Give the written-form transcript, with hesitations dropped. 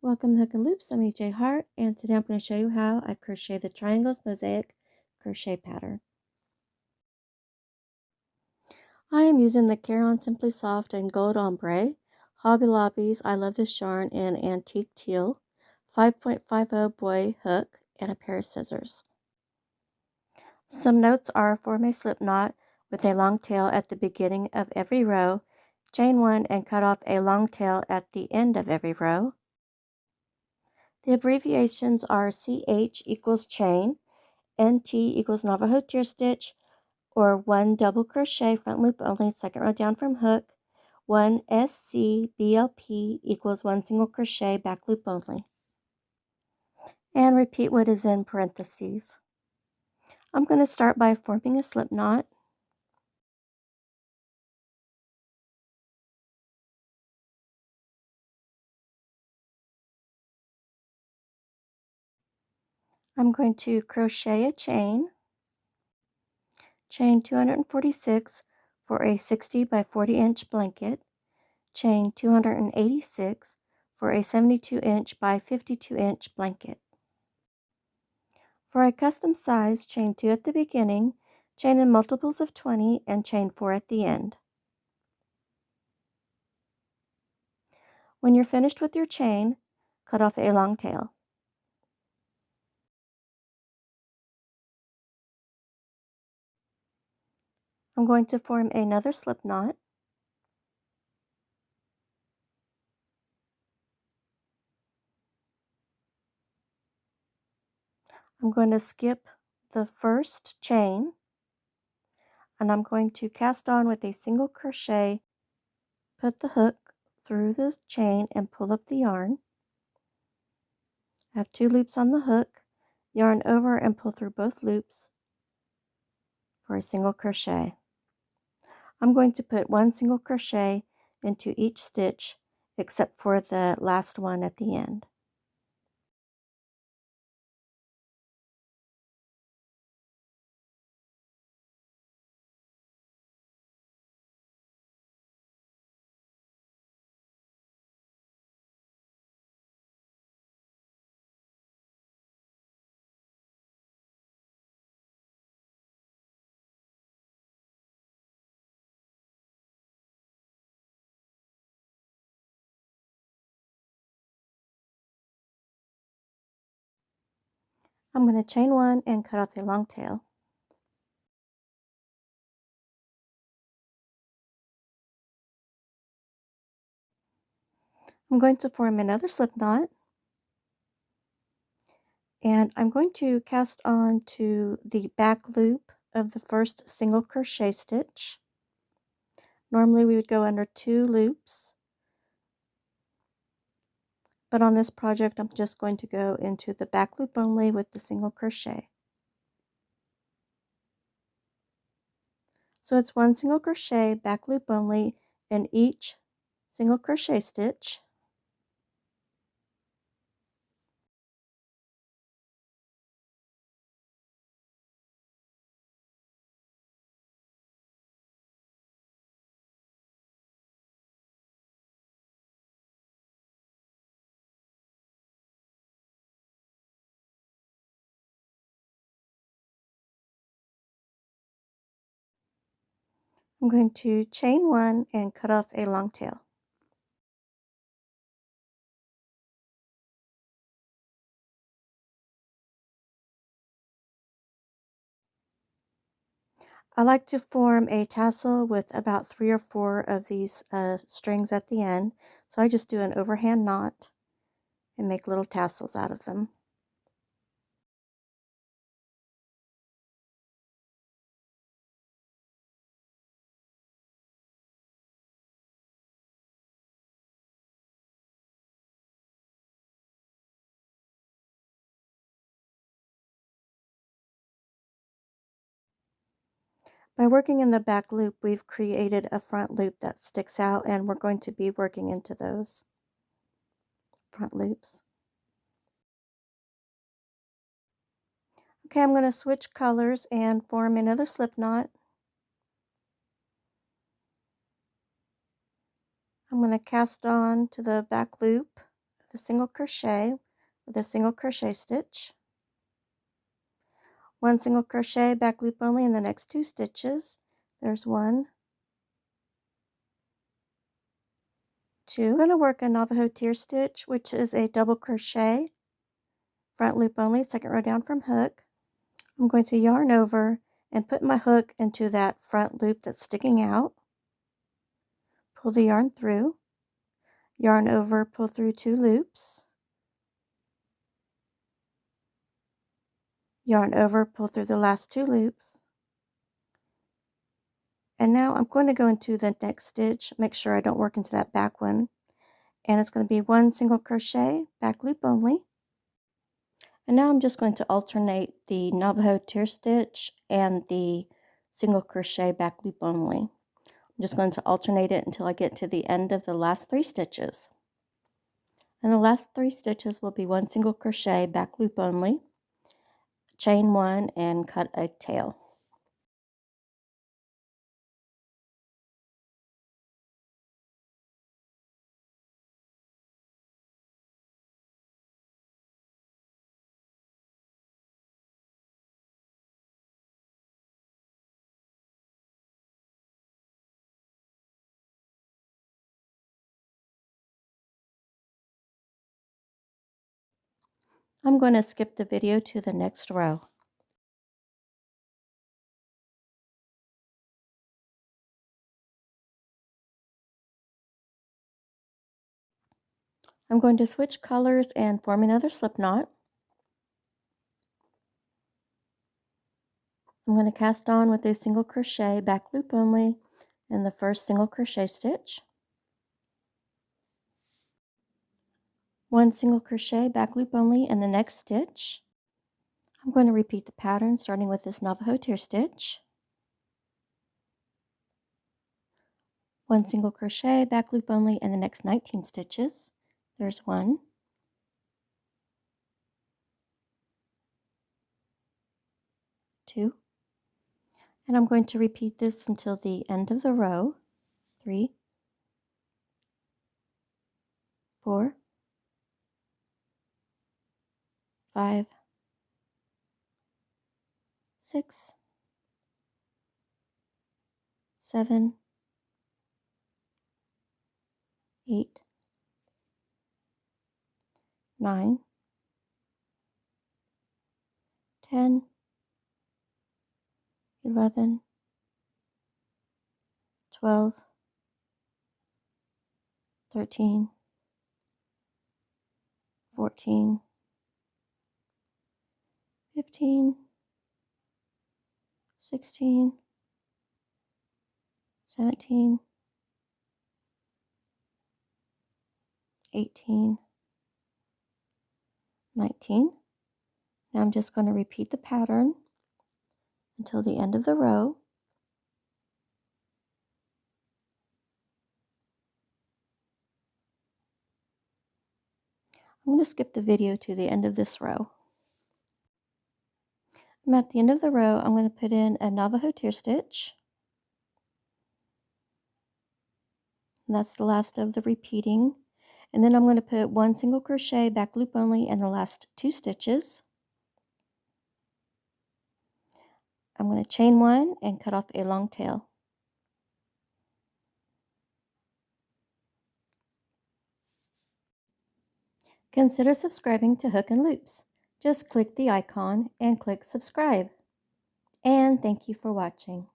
Welcome to Hook and Loops. I'm EJ Hart, and today I'm going to show you how I crochet the Triangles Mosaic Crochet pattern. I am using the Caron Simply Soft and Gold Ombre, Hobby Lobby's I Love This Yarn in Antique Teal, 5.50 Boye hook, and a pair of scissors. Some notes are form a slip knot with a long tail at the beginning of every row, chain 1 and cut off a long tail at the end of every row. The abbreviations are CH equals chain, NT equals Navajo tier stitch, or 1 double crochet front loop only, second row down from hook, 1 SCBLP equals 1 single crochet back loop only. And repeat what is in parentheses. I'm going to start by forming a slip knot. I'm going to crochet a chain 246 for a 60 by 40 inch blanket, chain 286 for a 72 inch by 52 inch blanket. For a custom size, chain 2 at the beginning, chain in multiples of 20, and chain 4 at the end. When you're finished with your chain, cut off a long tail. I'm going to form another slip knot. I'm going to skip the first chain, and I'm going to cast on with a single crochet, put the hook through the chain, and pull up the yarn. I have 2 loops on the hook, yarn over and pull through both loops for a single crochet. I'm going to put 1 single crochet into each stitch except for the last one at the end. I'm going to chain 1 and cut off a long tail. I'm going to form another slip knot, and I'm going to cast on to the back loop of the first single crochet stitch. Normally we would go under 2 loops, but on this project I'm just going to go into the back loop only with the single crochet. So it's 1 single crochet, back loop only, in each single crochet stitch. I'm going to chain 1 and cut off a long tail. I like to form a tassel with about 3 or 4 of these strings at the end, so I just do an overhand knot and make little tassels out of them. By working in the back loop, we've created a front loop that sticks out, and we're going to be working into those front loops. Okay, I'm going to switch colors and form another slip knot. I'm going to cast on to the back loop with a single crochet with a single crochet stitch, 1 single crochet, back loop only in the next 2 stitches. There's 1, 2. I'm going to work a Navajo tier stitch, which is a double crochet, front loop only, second row down from hook. I'm going to yarn over and put my hook into that front loop that's sticking out. Pull the yarn through, yarn over, pull through 2 loops, yarn over, pull through the last 2 loops. And now I'm going to go into the next stitch, make sure I don't work into that back one. And it's going to be 1 single crochet, back loop only. And now I'm just going to alternate the Navajo tier stitch and the single crochet, back loop only. I'm just going to alternate it until I get to the end of the last 3 stitches. And the last 3 stitches will be 1 single crochet, back loop only, chain 1, and cut a tail. I'm going to skip the video to the next row. I'm going to switch colors and form another slip knot. I'm going to cast on with a single crochet, back loop only, in the first single crochet stitch, 1 single crochet, back loop only in the next stitch. I'm going to repeat the pattern starting with this Navajo tier stitch, 1 single crochet, back loop only in the next 19 stitches. There's 1, 2, and I'm going to repeat this until the end of the row, 3, 4, 5, 6, 7, 8, 9, 10, 11, 12, 13, 14, 15, 16, 17, 18, 19. Now I'm just going to repeat the pattern until the end of the row. I'm going to skip the video to the end of this row. I'm at the end of the row. I'm going to put in a Navajo tier stitch. And that's the last of the repeating. And then I'm going to put 1 single crochet, back loop only in the last 2 stitches. I'm going to chain 1 and cut off a long tail. Consider subscribing to Hook and Loops. Just click the icon and click subscribe. And thank you for watching.